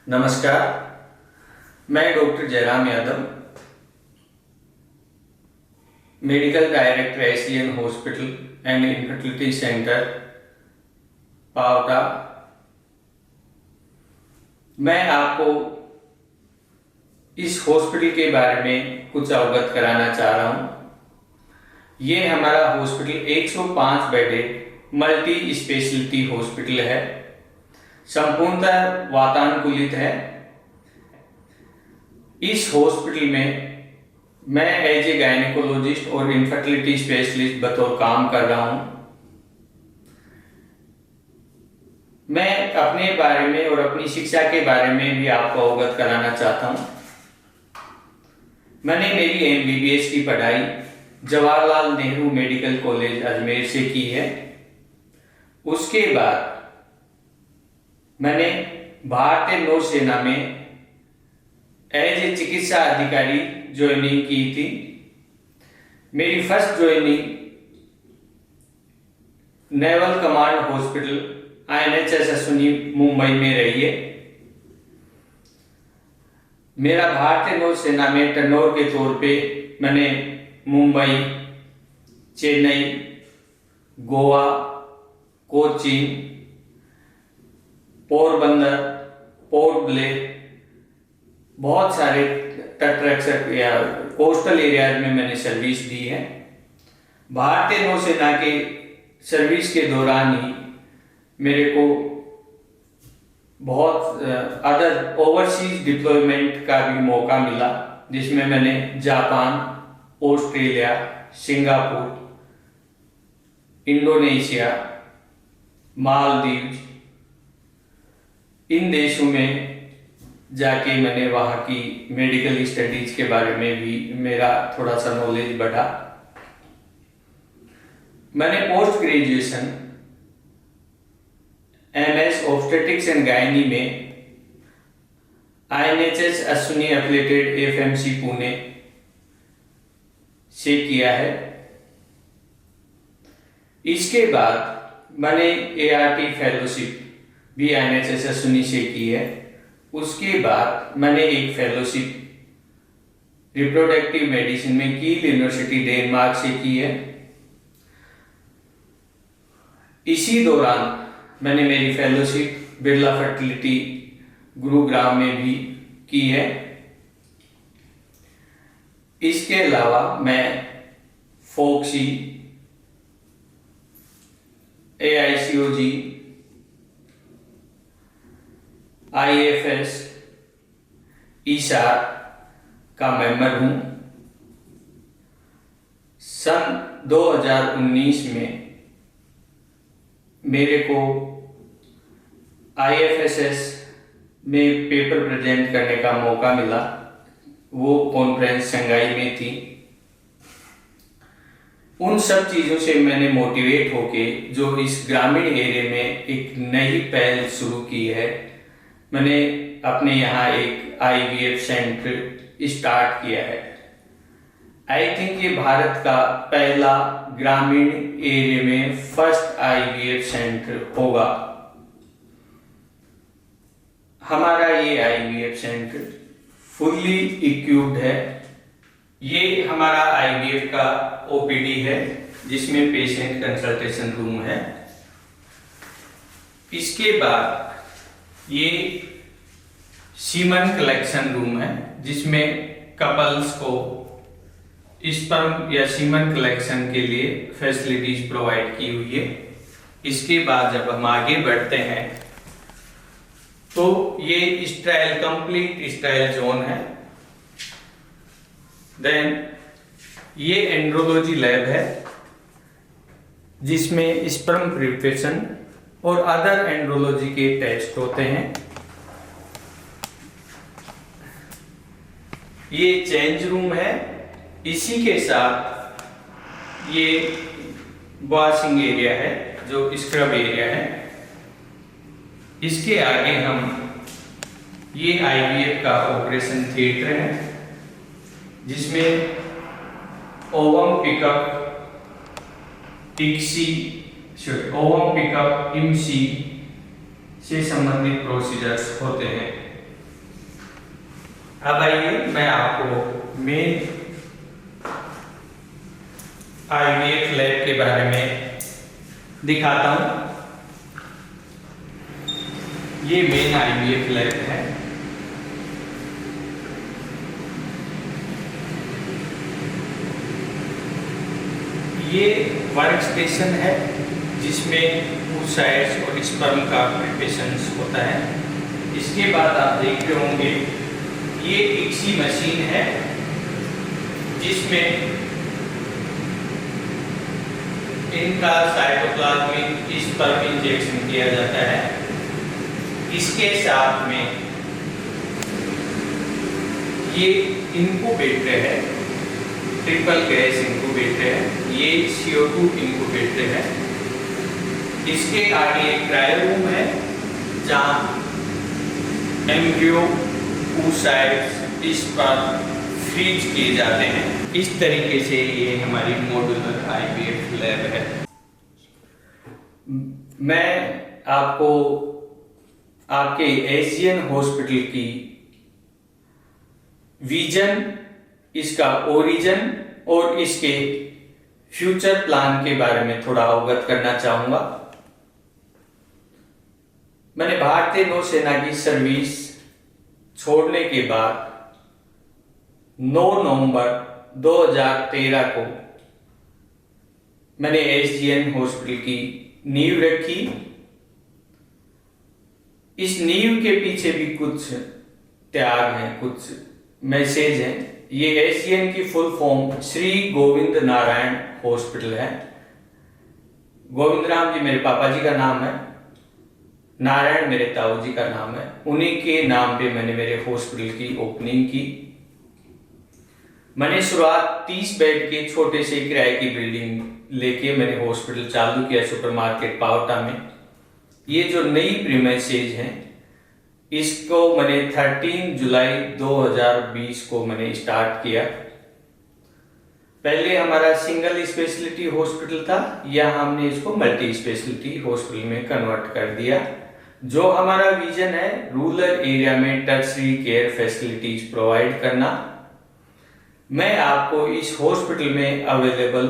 नमस्कार, मैं doctor Jairam Yadav, medical director SCN hospital and infertility centre Paota. मैं आपको इस हॉस्पिटल के बारे में कुछ अवगत कराना चाह रहा हूँ। ये हमारा hospital 105 bedded multi speciality hospital है, संपूर्णतः वातानुकूलित है। इस हॉस्पिटल में मैं एज ए गायनेकोलॉजिस्ट और इनफर्टिलिटी स्पेशलिस्ट बतौर काम कर रहा हूँ। मैं अपने बारे में और अपनी शिक्षा के बारे में भी आपको अवगत कराना चाहता हूँ। मैंने मेरी एमबीबीएस की पढ़ाई जवाहरलाल नेहरू मेडिकल कॉलेज अजमेर से की है। उसके बाद मैंने भारतीय नौसेना में एज ए चिकित्सा अधिकारी ज्वाइनिंग की थी। मेरी first joining naval command hospital INHS Ashwini Mumbai में रही है। मेरा भारतीय नौसेना में टर्नओवर के तौर पे मैंने मुंबई, चेन्नई, गोवा, कोचीन, पोरबंदर, पोर्ट ब्लेयर, बहुत सारे तटरक्षक या कोस्टल एरियाज में मैंने सर्विस दी है। भारतीय नौसेना के सर्विस के दौरान ही मेरे को बहुत अदर ओवरसीज डिप्लॉयमेंट का भी मौका मिला, जिसमें मैंने Japan, Australia, Singapore, Indonesia, Maldives, इन देशों में जाके मैंने वहाँ की मेडिकल स्टडीज के बारे में भी मेरा थोड़ा सा नॉलेज बढ़ा। मैंने post graduation MS obstetrics and gynae में INHS Ashwini affiliated FMC Pune से किया है। इसके बाद मैंने ART फेलोशिप भी INHS अश्विनी से की है। उसके बाद मैंने एक फेलोशिप रिप्रोडक्टिव मेडिसिन में कील यूनिवर्सिटी डेनमार्क से की है। इसी दौरान मैंने मेरी फेलोशिप बिरला फर्टिलिटी गुरुग्राम में भी की है। इसके अलावा मैं फोक्सी, AICOG, IFS, ईसार का मेंबर हूँ। सन 2019 में मेरे को IFSS में पेपर प्रेजेंट करने का मौका मिला। वो कॉन्फ्रेंस शंघाई में थी। उन सब चीज़ों से मैंने मोटिवेट होके जो इस ग्रामीण एरिया में एक नई पहल शुरू की है, मैंने अपने यहाँ एक IVF सेंटर स्टार्ट किया है। आई थिंक ये भारत का पहला ग्रामीण एरिया में फर्स्ट IVF सेंटर होगा। हमारा ये IVF सेंटर फुल्ली इक्विप्ड है। ये हमारा IVF का OPD है, जिसमें पेशेंट कंसल्टेशन रूम है। इसके बाद ये सीमन कलेक्शन रूम है, जिसमें कपल्स को स्पर्म या सीमन कलेक्शन के लिए फैसिलिटीज प्रोवाइड की हुई है। इसके बाद जब हम आगे बढ़ते हैं तो ये स्टाइल कंप्लीट स्टाइल जोन है। देन ये एंड्रोलॉजी लैब है, जिसमें स्पर्म प्रिपरेशन और अदर एंड्रोलॉजी के टेस्ट होते हैं। ये चेंज रूम है। इसी के साथ ये वॉशिंग एरिया है, जो स्क्रब एरिया है। इसके आगे हम ये IVF का ऑपरेशन थिएटर है, जिसमें ovum pickup, ovum pickup, IMSI से संबंधित प्रोसीजर्स होते हैं। अब आइए मैं आपको मेन IVF लैब के बारे में दिखाता हूँ। ये मेन IVF लैब है। ये वर्क स्टेशन है जिसमें oocytes और स्पर्म का प्रिपरेशन होता है। इसके बाद आप देख रहे होंगे ये ICSI मशीन है जिसमें इनका साइटोप्लाज्मिक स्पर्म इंजेक्शन किया जाता है। इसके साथ में ये इनक्यूबेटर है, ट्रिपल गैस इनक्यूबेटर है, ये CO2 इनक्यूबेटर है। इसके आगे एक ट्रायल रूम है जहाँ एम्ब्रियो, oocytes, स्पर्म फ्रीज किए जाते हैं। इस तरीके से ये हमारी मॉड्यूलर IVF लैब है। मैं आपको आपके SGN हॉस्पिटल की विजन, इसका ओरिजिन और इसके फ्यूचर प्लान के बारे में थोड़ा अवगत करना चाहूंगा। मैंने भारतीय नौसेना की सर्विस छोड़ने के बाद 9 नवंबर 2013 को मैंने SGN हॉस्पिटल की नींव रखी। इस नींव के पीछे भी कुछ त्याग हैं, कुछ मैसेज हैं। ये SGN की full form Shri Govind Narayan hospital है। गोविंद राम जी मेरे पापा जी का नाम है, नारायण मेरे ताऊ जी का नाम है। उन्हीं के नाम पे मैंने मेरे हॉस्पिटल की ओपनिंग की। मैंने शुरुआत 30 बेड के छोटे से किराए की बिल्डिंग लेके मैंने हॉस्पिटल चालू किया सुपरमार्केट पावटा में। ये जो नई प्रीमाइसेज है इसको मैंने 13 जुलाई 2020 को मैंने स्टार्ट किया। पहले हमारा सिंगल स्पेशलिटी हॉस्पिटल था, या हमने इसको मल्टी स्पेशलिटी हॉस्पिटल में कन्वर्ट कर दिया। जो हमारा विजन है रूरल एरिया में टर्शरी केयर फैसिलिटीज प्रोवाइड करना। मैं आपको इस हॉस्पिटल में अवेलेबल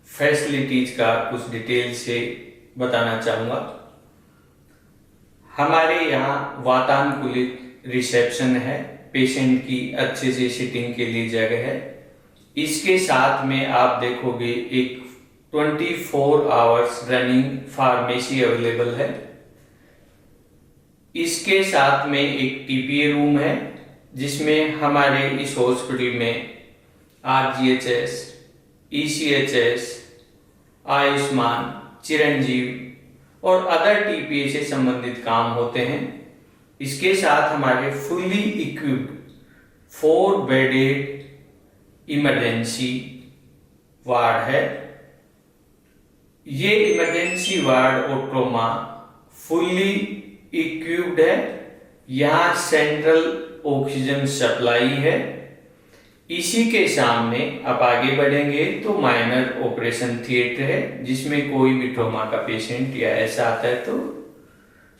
फैसिलिटीज का कुछ डिटेल से बताना चाहूँगा। हमारे यहाँ वातानुकूलित रिसेप्शन है, पेशेंट की अच्छे से सिटिंग के लिए जगह है। इसके साथ में आप देखोगे एक 24 आवर्स रनिंग फार्मेसी अवेलेबल है। इसके साथ में एक TPA रूम है जिसमें हमारे इस हॉस्पिटल में RGHS, ECHS, आयुष्मान, चिरंजीव और अदर TPA से संबंधित काम होते हैं। इसके साथ हमारे fully equipped 4 bedded emergency ward है। ये इमरजेंसी वार्ड और ट्रॉमा फुल्ली इक्विप्ड है। यहाँ सेंट्रल ऑक्सीजन सप्लाई है। इसी के सामने आप आगे बढ़ेंगे तो माइनर ऑपरेशन थिएटर है जिसमें कोई भी ट्रॉमा का पेशेंट या ऐसा आता है तो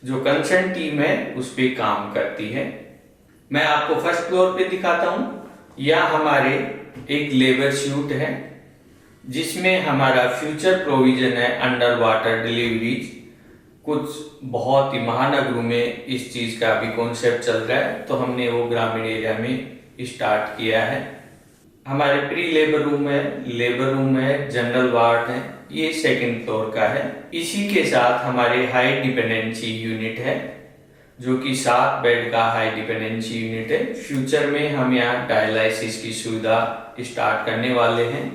जो कंसर्न टीम है उस पे काम करती है। मैं आपको फर्स्ट फ्लोर पे दिखाता हूँ। यह हमारे एक लेबर सूट है जिसमें हमारा फ्यूचर प्रोविजन है अंडर वाटर डिलीवरीज। कुछ बहुत ही महानगरों में इस चीज का अभी कॉन्सेप्ट चल रहा है तो हमने वो ग्रामीण एरिया में स्टार्ट किया है। हमारे प्री लेबर रूम है, लेबर रूम है, जनरल वार्ड है, ये सेकंड फ्लोर का है। इसी के साथ हमारे हाई डिपेंडेंसी यूनिट है जो कि 7 बेड का हाई डिपेंडेंसी यूनिट है। फ्यूचर में हम यहाँ डायलिसिस की सुविधा स्टार्ट करने वाले हैं।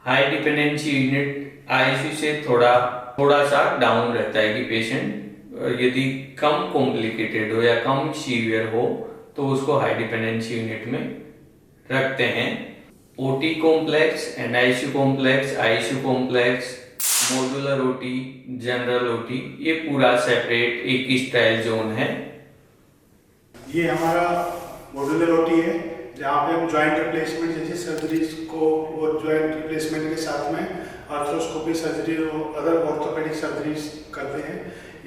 हाई डिपेंडेंसी यूनिट ICU से थोड़ा सा डाउन रहता है कि पेशेंट यदि कम कॉम्प्लिकेटेड हो या कम सीवियर हो तो उसको हाई डिपेंडेंसी यूनिट में रखते हैं। OT complex, NICU complex, ICU complex, modular OT, general OT, ये पूरा सेपरेट एक स्टाइल जोन है। ये हमारा मॉड्यूलर OT है जहाँ पे हम जॉइंट रिप्लेसमेंट जैसी सर्जरीज को और जॉइंट रिप्लेसमेंट के साथ में आर्थ्रोस्कोपी सर्जरी और अदर ऑर्थोपेडिक सर्जरीज करते हैं।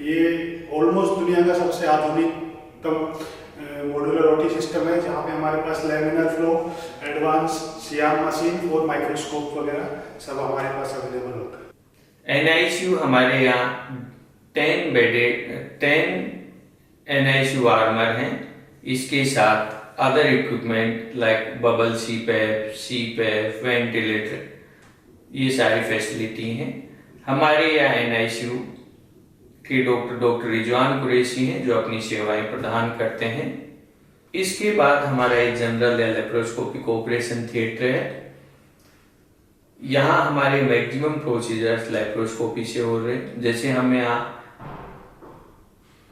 ये ऑलमोस्ट दुनिया का सबसे आधुनिकतम मॉड्यूलर ओटी सिस्टम है जहाँ पे हमारे पास laminar flow, advance CR machine और माइक्रोस्कोप वगैरह सब हमारे पास अवेलेबल होता है। NICU हमारे यहाँ 10 NICU आर्मर हैं। इसके साथ other equipment like bubble CPAP, ventilator, ये सारी फैसिलिटी हैं। हमारे यहाँ NICU के डॉक्टर रिजवान कुरैशी हैं जो अपनी सेवाएं प्रदान करते हैं। इसके बाद हमारा एक जनरल या लेप्रोस्कोपिक ऑपरेशन थिएटर है। यहाँ हमारे मैक्सिमम प्रोसीजर्स लेप्रोस्कोपी से हो रहे हैं। जैसे हम यहाँ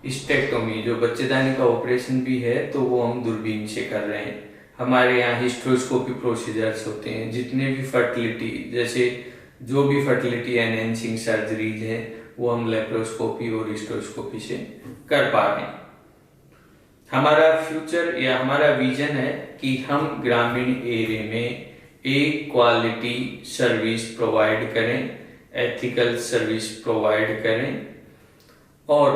स्टेक्टोमी जो बच्चेदानी का ऑपरेशन भी है तो वो हम दूरबीन से कर रहे हैं। हमारे यहाँ हिस्ट्रोस्कोपी प्रोसीजर्स होते हैं। जितने भी फर्टिलिटी जैसे जो भी फर्टिलिटी एनहेंसिंग सर्जरीज है वो हम लेप्रोस्कोपी और हिस्ट्रोस्कोपी से कर पा रहे हैं। हमारा फ्यूचर या हमारा विजन है कि हम ग्रामीण एरिया में एक क्वालिटी सर्विस प्रोवाइड करें, एथिकल सर्विस प्रोवाइड करें और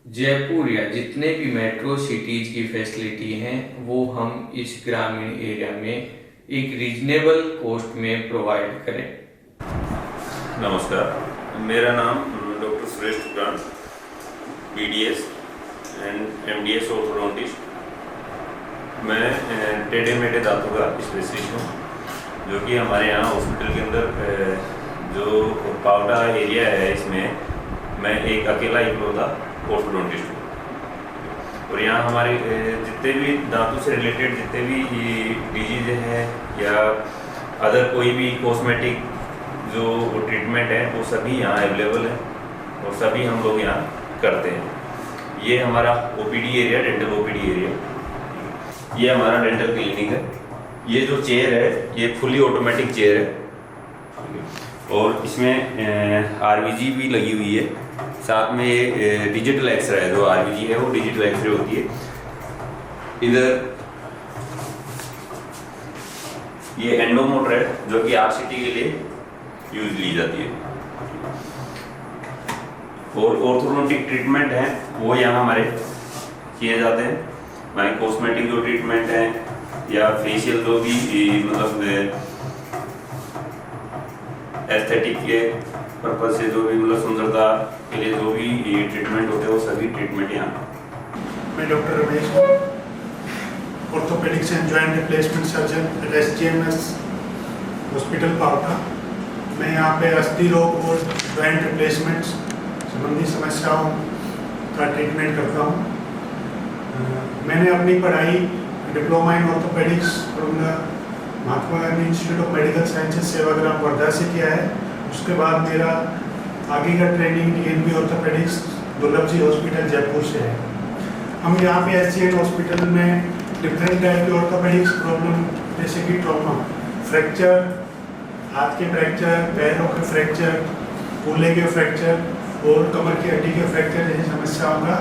जयपुर या जितने भी मेट्रो सिटीज की फैसिलिटी हैं वो हम इस ग्रामीण एरिया में एक रीजनेबल कॉस्ट में प्रोवाइड करें। नमस्कार, मेरा नाम doctor Suresh Tukran, PDS and MDS orthodontist. मैं टेढ़े मेढ़े दांतों का स्पेशलिस्ट हूँ, जो कि हमारे यहाँ हॉस्पिटल के अंदर जो पावडा एरिया है इसमें मैं एक अकेला इकलौता ऑर्थोडोंटिस्ट हूँ। और यहाँ हमारे जितने भी दांतों से रिलेटेड जितने भी डिजीज हैं या अदर कोई भी कॉस्मेटिक जो ट्रीटमेंट है वो सभी यहाँ अवेलेबल है और सभी हम लोग यहाँ करते हैं। ये हमारा OPD area, dental OPD area, ये हमारा डेंटल क्लिनिक है। ये जो चेयर है ये फुली ऑटोमेटिक चेयर है और इसमें RVG भी लगी हुई है। साथ में ये डिजिटल एक्सरे है, जो RVG है वो डिजिटल एक्सरे होती है। इधर ये एंडोमोटर है जो कि RCT के लिए यूज ली जाती है। और ऑर्थोडोंटिक ट्रीटमेंट है वो यहाँ हमारे किए जाते हैं। हमारे कॉस्मेटिक जो ट्रीटमेंट है या फेशियल जो भी मतलब एस्थेटिक के पर्पज से जो भी मतलब सुंदरता के लिए जो भी ट्रीटमेंट होते हैं वो सभी ट्रीटमेंट यहाँ। मैं doctor Ramesh, orthopaedics and joint replacement surgeon at SGMS hospital Paota. मैं यहाँ पे अस्थि रोग और जॉइंट रिप्लेसमेंट संबंधी समस्याओं का ट्रीटमेंट करता हूँ। मैंने अपनी पढ़ाई diploma in orthopaedics from the Mahatma Gandhi institute of medical sciences Sevagram Wardha से किया है। उसके बाद मेरा आगे का ट्रेनिंग DNB ऑर्थोपेडिक्स दुर्लभ जी हॉस्पिटल जयपुर से है। हम यहाँ पे SGN हॉस्पिटल में डिफरेंट टाइप के ऑर्थोपेडिक्स प्रॉब्लम जैसे कि ट्रॉमा, फ्रैक्चर, हाथ के फ्रैक्चर, पैरों के फ्रैक्चर, कूल्हे के फ्रैक्चर और कमर की हड्डी के फ्रैक्चर जैसी समस्याओं का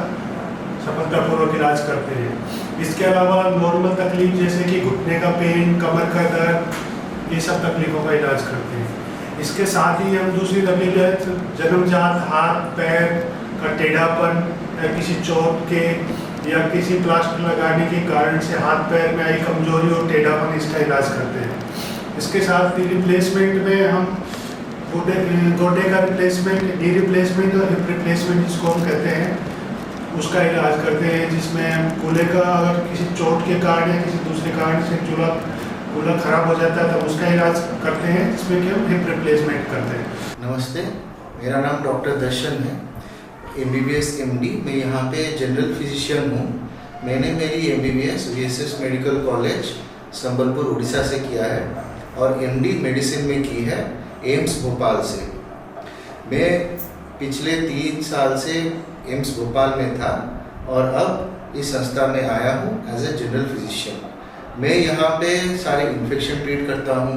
सफलतापूर्वक इलाज करते हैं। इसके अलावा नॉर्मल तकलीफ जैसे कि घुटने का पेन, कमर का दर्द, ये सब तकलीफों का इलाज करते हैं। इसके साथ ही हम दूसरी तकलीफ है जन्मजात हाथ पैर का टेढ़ापन या किसी चोट के या किसी प्लास्टर लगाने के कारण से हाथ पैर में आई कमजोरी और टेढ़ापन, इसका इलाज करते हैं। इसके साथ ही रिप्लेसमेंट में हम गोडे का रिप्लेसमेंट, नी रिप्लेसमेंट और हिप रिप्लेसमेंट जिसको हम कहते हैं उसका इलाज करते हैं, जिसमें हम कूल्हे का अगर किसी चोट के कारण या किसी दूसरे कारण से कूल्हा खराब हो जाता है तो उसका इलाज करते हैं, जिसमें कि हम हिप रिप्लेसमेंट करते हैं। नमस्ते, मेरा नाम डॉक्टर दर्शन है, MBBS MD। मैं यहाँ पे जनरल फिजिशियन हूँ। मैंने मेरी MBBS VSS medical college Sambalpur Orissa से किया है और MD मेडिसिन में की है एम्स भोपाल से। मैं पिछले 3 साल से एम्स भोपाल में था और अब इस संस्था में आया हूँ एज ए जनरल फिजिशियन। मैं यहाँ पे सारे इन्फेक्शन ट्रीट करता हूँ।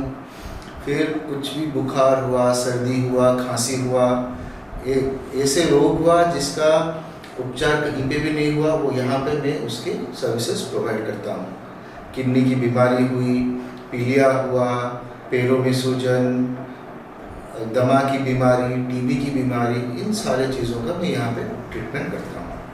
फिर कुछ भी बुखार हुआ, सर्दी हुआ, खांसी हुआ, ऐसे रोग हुआ जिसका उपचार कहीं पे भी नहीं हुआ, वो यहाँ पे मैं उसके सर्विसेज प्रोवाइड करता हूँ। किडनी की बीमारी हुई, पीलिया हुआ, पैरों में सूजन, दमा की बीमारी, TB की बीमारी, इन सारे चीज़ों का मैं यहाँ पे ट्रीटमेंट करता हूँ।